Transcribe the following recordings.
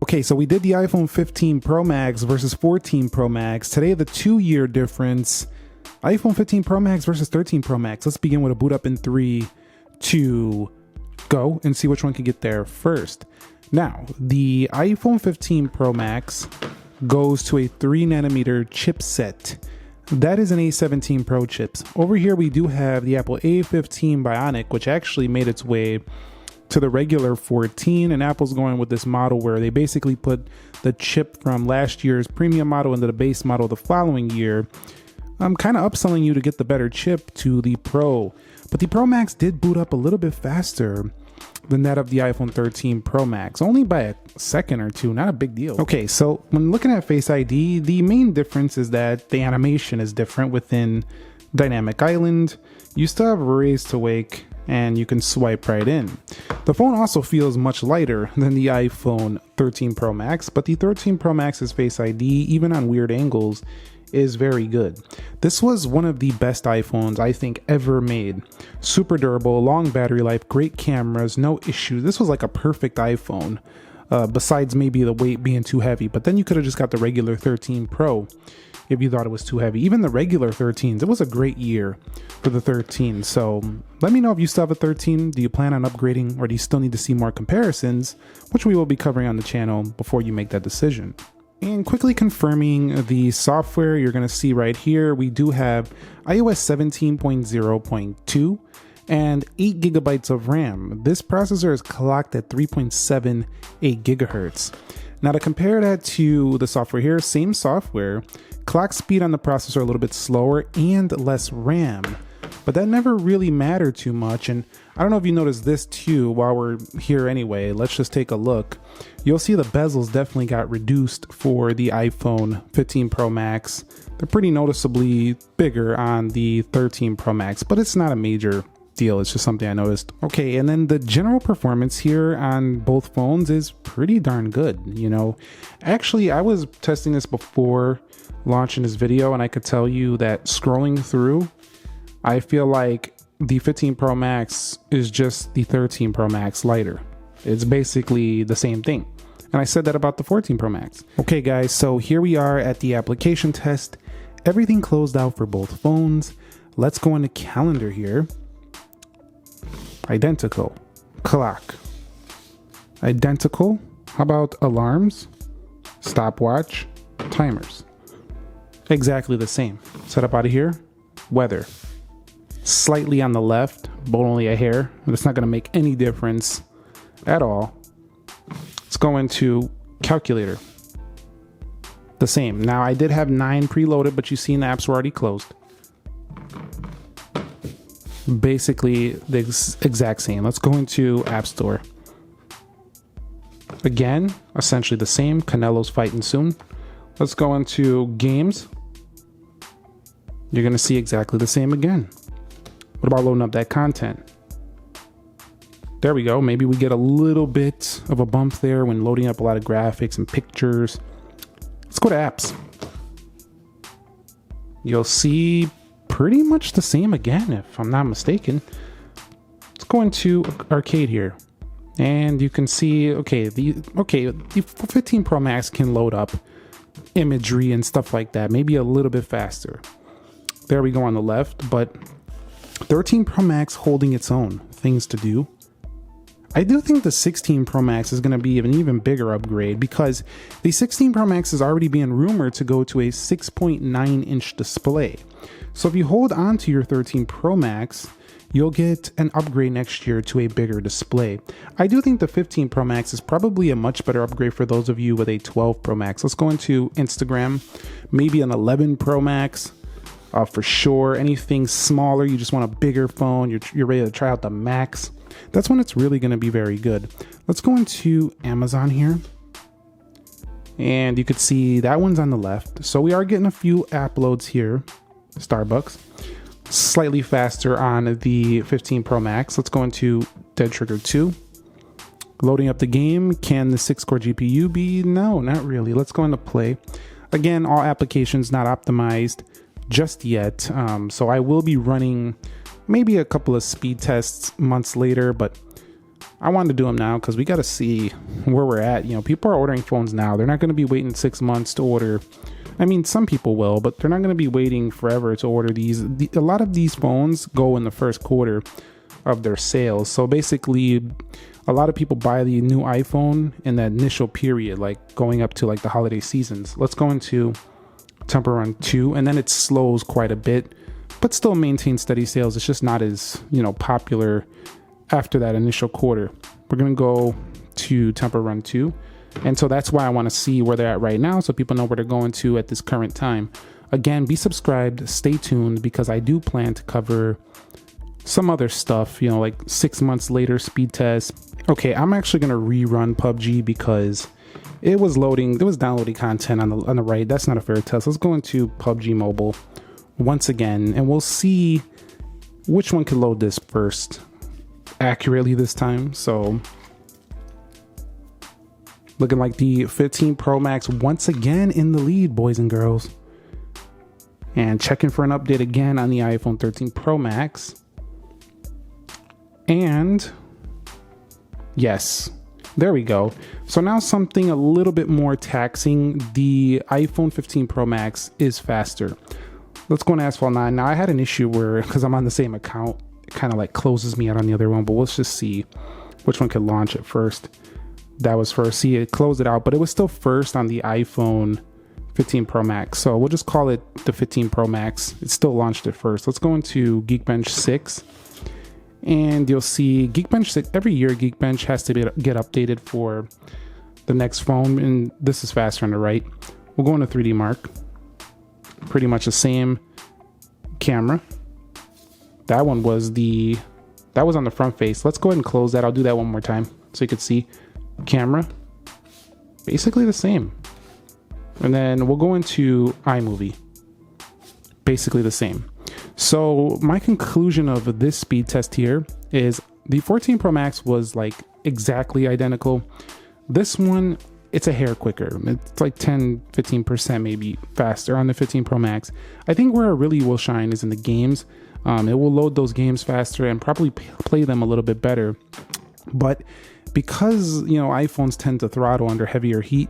Okay, so we did the iPhone 15 Pro Max versus 14 Pro Max. Today, the 2-year difference, iPhone 15 Pro Max versus 13 Pro Max. Let's begin with a boot up in 3, 2, go, and see which one can get there first. Now, the iPhone 15 Pro Max goes to a 3nm chipset. That is an A17 Pro chips. Over here, we do have the Apple A15 Bionic, which actually made its way to the regular 14, and Apple's going with this model where they basically put the chip from last year's premium model into the base model the following year. I'm kind of upselling you to get the better chip to the Pro, but the Pro Max did boot up a little bit faster than that of the iPhone 13 Pro Max, only by a second or two, not a big deal. Okay, so when looking at Face ID, the main difference is that the animation is different within Dynamic Island. You still have Raise to Wake, and you can swipe right in. The phone also feels much lighter than the iPhone 13 Pro Max, but the 13 Pro Max's Face ID, even on weird angles, is very good. This was one of the best iPhones I think ever made. Super durable, long battery life, great cameras, no issues. This was like a perfect iPhone, besides maybe the weight being too heavy, but then you could have just got the regular 13 Pro if you thought it was too heavy. Even the regular 13s, it was a great year for the 13. So let me know if you still have a 13. Do you plan on upgrading, or do you still need to see more comparisons, which we will be covering on the channel before you make that decision. And quickly confirming the software, you're going to see right here, we do have iOS 17.0.2 and 8 gigabytes of RAM. This processor is clocked at 3.78 gigahertz. Now to compare that to the software here, same software, clock speed on the processor a little bit slower and less RAM, but that never really mattered too much. And I don't know if you noticed this too while we're here anyway. Let's just take a look. You'll see the bezels definitely got reduced for the iPhone 15 Pro Max. They're pretty noticeably bigger on the 13 Pro Max, but it's not a major deal. It's just something I noticed. Okay, and then the general performance here on both phones is pretty darn good. You know, actually, I was testing this before launching this video, and I could tell you that scrolling through, I feel like the 15 Pro Max is just the 13 Pro Max lighter. It's basically the same thing. And I said that about the 14 Pro Max. Okay guys, so here we are at the application test. Everything closed out for both phones. Let's go into calendar here. Identical. Clock. Identical. How about alarms? Stopwatch. Timers. Exactly the same. Set up out of here. Weather. Slightly on the left, but only a hair. It's not going to make any difference at all. Let's go into calculator. The same. Now I did have 9 preloaded, but you've seen the apps were already closed. Basically the exact same. Let's go into App Store. Again, essentially the same. Canelo's fighting soon. Let's go into games. You're going to see exactly the same again. What about loading up that content? There we go. Maybe we get a little bit of a bump there when loading up a lot of graphics and pictures. Let's go to apps. You'll see pretty much the same again, if I'm not mistaken. Let's go into arcade here. And you can see, the 15 Pro Max can load up imagery and stuff like that, maybe a little bit faster. There we go on the left, but 13 Pro Max holding its own. Things to do. I do think the 16 Pro Max is going to be an even bigger upgrade, because the 16 Pro Max is already being rumored to go to a 6.9-inch display. So if you hold on to your 13 Pro Max, you'll get an upgrade next year to a bigger display. I do think the 15 Pro Max is probably a much better upgrade for those of you with a 12 Pro Max. Let's go into Instagram, maybe an 11 Pro Max. For sure. Anything smaller, you just want a bigger phone, you're ready to try out the Max, that's when it's really going to be very good. Let's go into Amazon here, and you could see that one's on the left. So we are getting a few app loads here. Starbucks, slightly faster on the 15 Pro Max. Let's go into Dead Trigger 2. Loading up the game. Can the 6-core GPU be? No, not really. Let's go into play. Again, all applications not optimized just yet, so I will be running maybe a couple of speed tests months later, but I wanted to do them now because we got to see where we're at. You know, people are ordering phones now. They're not going to be waiting 6 months to order. I mean, some people will, but they're not going to be waiting forever to order these. A lot of these phones go in the first quarter of their sales. So basically, a lot of people buy the new iPhone in that initial period, like going up to like the holiday seasons. Let's go into Temple Run 2, and then it slows quite a bit, but still maintains steady sales. It's just not as, you know, popular after that initial quarter. We're going to go to Temple Run 2. And so that's why I want to see where they're at right now, so people know where they're going to at this current time. Again, be subscribed, stay tuned, because I do plan to cover some other stuff, you know, like 6 months later speed test. Okay, I'm actually going to rerun PUBG because it was downloading content on the right. That's not a fair test. Let's go into PUBG Mobile once again, and we'll see which one can load this first accurately this time. So looking like the 15 Pro Max once again in the lead, boys and girls. And checking for an update again on the iPhone 13 Pro Max. And yes, there we go. So now something a little bit more taxing. The iPhone 15 Pro Max is faster. Let's go on Asphalt 9. Now I had an issue where, because I'm on the same account, it kind of like closes me out on the other one, but let's just see which one could launch it first. That was first. See, it closed it out, but it was still first on the iPhone 15 Pro Max. So we'll just call it the 15 Pro Max. It still launched it first. Let's go into Geekbench 6. And you'll see Geekbench 6. Every year, Geekbench has to get updated for the next phone. And this is faster on the right. We'll go into 3D Mark. Pretty much the same camera. That one was on the front face. Let's go ahead and close that. I'll do that one more time so you can see. Camera, basically the same. And then we'll go into iMovie, basically the same. So my conclusion of this speed test here is the 14 Pro Max was like exactly identical. This one, it's a hair quicker. It's like 10-15% maybe faster on the 15 Pro Max. I think where it really will shine is in the games. It will load those games faster and probably play them a little bit better. But because, you know, iPhones tend to throttle under heavier heat,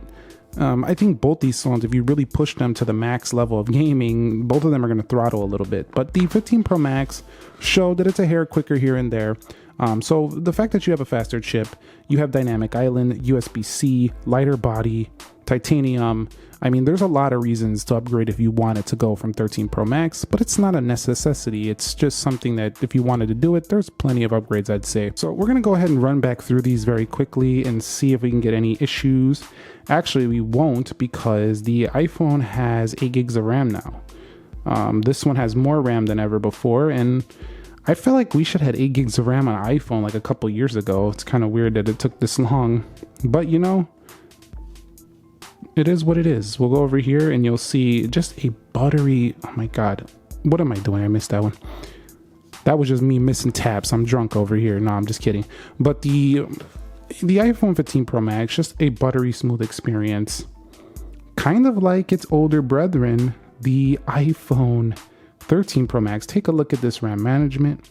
I think both these phones, if you really push them to the max level of gaming, both of them are going to throttle a little bit. But the 15 Pro Max showed that it's a hair quicker here and there. So the fact that you have a faster chip, you have dynamic island, USB-C, lighter body, titanium. I mean, there's a lot of reasons to upgrade if you wanted to go from 13 Pro Max, but it's not a necessity. It's just something that if you wanted to do it, there's plenty of upgrades, I'd say. So we're going to go ahead and run back through these very quickly and see if we can get any issues. Actually, we won't, because the iPhone has 8 gigs of RAM now. This one has more RAM than ever before, and I feel like we should have had 8 gigs of RAM on an iPhone like a couple years ago. It's kind of weird that it took this long, but you know, it is what it is. We'll go over here and you'll see just a buttery, oh my God, what am I doing? I missed that one. That was just me missing tabs. I'm drunk over here. No, I'm just kidding. But the iPhone 15 Pro Max, just a buttery smooth experience. Kind of like its older brethren, the iPhone 13 Pro Max. Take a look at this RAM management.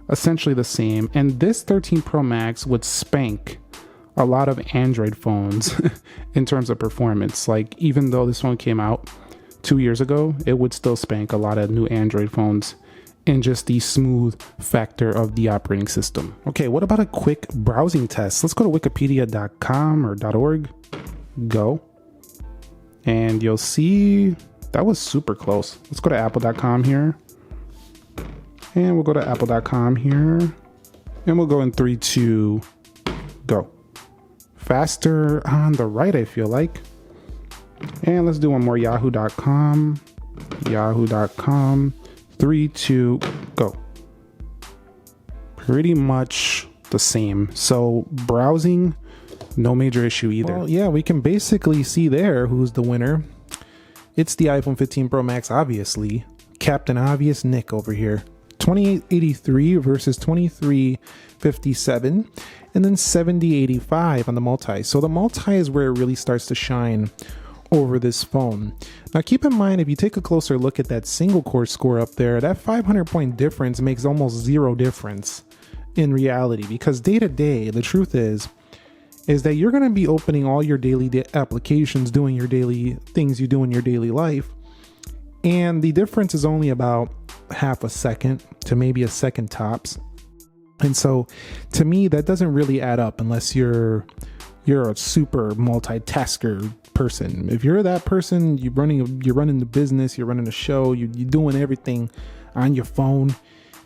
Essentially the same. And this 13 Pro Max would spank a lot of Android phones in terms of performance. Like, even though this one came out 2 years ago, it would still spank a lot of new Android phones in just the smooth factor of the operating system. Okay, what about a quick browsing test? Let's go to wikipedia.com or .org. Go. And you'll see that was super close. Let's go to apple.com here. And we'll go to apple.com here. And we'll go in 3, 2, go. Faster on the right, I feel like. And let's do one more. Yahoo.com. Yahoo.com. 3, 2, go. Pretty much the same. So browsing, no major issue either. Well, yeah, we can basically see there who's the winner. It's the iPhone 15 Pro Max, obviously. Captain Obvious Nick over here. 2883 versus 2357, and then 7085 on the multi. So the multi is where it really starts to shine over this phone. Now keep in mind, if you take a closer look at that single core score up there, that 500 point difference makes almost zero difference in reality, because day to day, the truth is that you're going to be opening all your daily applications, doing your daily things you do in your daily life. And the difference is only about half a second to maybe a second tops. And so to me, that doesn't really add up unless you're a super multitasker person. If you're that person, you're running the business, you're running a show, you're doing everything on your phone,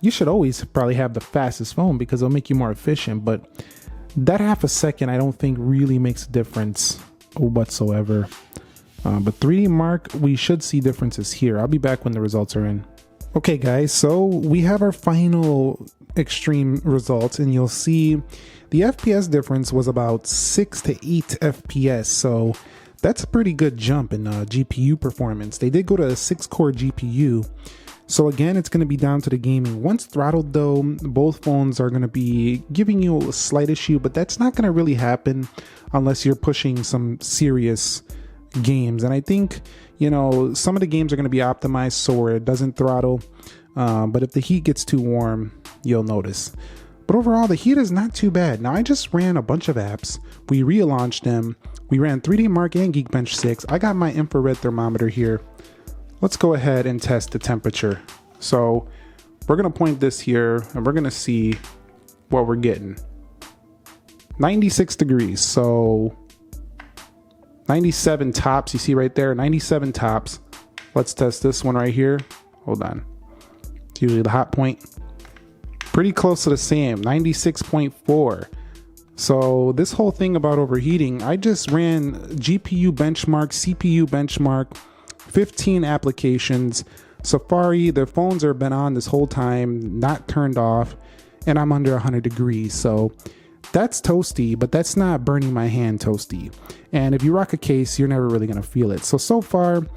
you should always probably have the fastest phone because it'll make you more efficient. But that half a second, I don't think really makes a difference whatsoever. But 3D Mark, we should see differences here. I'll be back when the results are in. Okay guys, so we have our final extreme results, and you'll see the FPS difference was about 6 to 8 FPS. So that's a pretty good jump in GPU performance. They did go to a 6-core GPU. So again, it's going to be down to the gaming. Once throttled though, both phones are going to be giving you a slight issue, but that's not going to really happen unless you're pushing some serious games. And I think, you know, some of the games are going to be optimized so where it doesn't throttle. But if the heat gets too warm, you'll notice. But overall, the heat is not too bad. Now, I just ran a bunch of apps. We relaunched them. We ran 3D Mark and Geekbench 6. I got my infrared thermometer here. Let's go ahead and test the temperature. So we're going to point this here and we're going to see what we're getting. 96 degrees. So 97 tops. You see right there, 97 tops. Let's test this one right here. Hold on. It's usually the hot point. Pretty close to the same, 96.4. So this whole thing about overheating, I just ran GPU benchmark, CPU benchmark, 15 applications. Safari, their phones have been on this whole time, not turned off, and I'm under 100 degrees. So that's toasty, but that's not burning my hand toasty. And if you rock a case, you're never really gonna feel it. So far,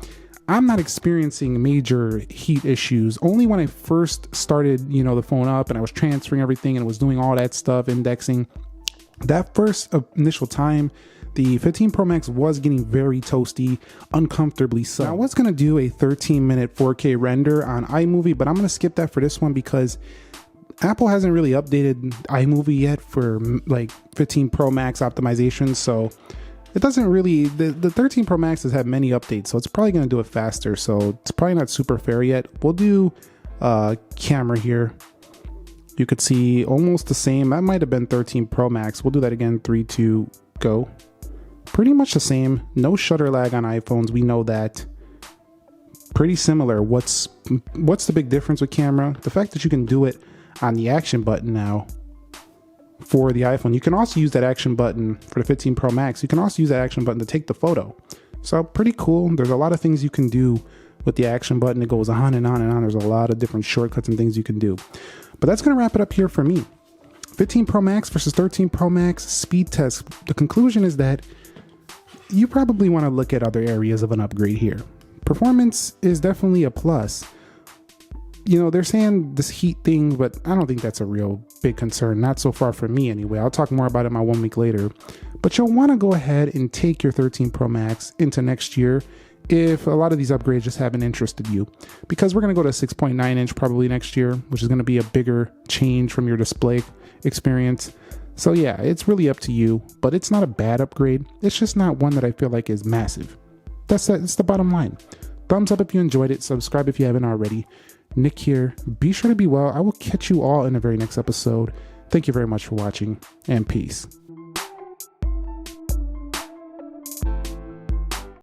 I'm not experiencing major heat issues. Only when I first started, you know, the phone up and I was transferring everything and was doing all that stuff, indexing. That first initial time, the 15 Pro Max was getting very toasty, uncomfortably so. Now, I was gonna do a 13-minute 4K render on iMovie, but I'm gonna skip that for this one because Apple hasn't really updated iMovie yet for like 15 Pro Max optimization. So it doesn't really, the 13 Pro Max has had many updates, so it's probably going to do it faster. So it's probably not super fair yet. We'll do camera here. You could see almost the same. That might have been 13 Pro Max. We'll do that again. 3, 2, go. Pretty much the same. No shutter lag on iPhones. We know that. Pretty similar. What's the big difference with camera? The fact that you can do it on the action button now for the iPhone. You can also use that action button for the 15 Pro Max. You can also use that action button to take the photo. So pretty cool. There's a lot of things you can do with the action button. It goes on and on and on. There's a lot of different shortcuts and things you can do. But that's going to wrap it up here for me. 15 Pro Max versus 13 Pro Max speed test. The conclusion is that you probably want to look at other areas of an upgrade here. Performance is definitely a plus. You know, they're saying this heat thing, but I don't think that's a real big concern. Not so far for me anyway. I'll talk more about it in my 1 week later. But you'll want to go ahead and take your 13 Pro Max into next year if a lot of these upgrades just haven't interested you. Because we're going to go to 6.9 inch probably next year, which is going to be a bigger change from your display experience. So yeah, it's really up to you, but it's not a bad upgrade. It's just not one that I feel like is massive. That's the bottom line. Thumbs up if you enjoyed it. Subscribe if you haven't already. Nick here. Be sure to be well. I will catch you all in the very next episode. Thank you very much for watching, and peace.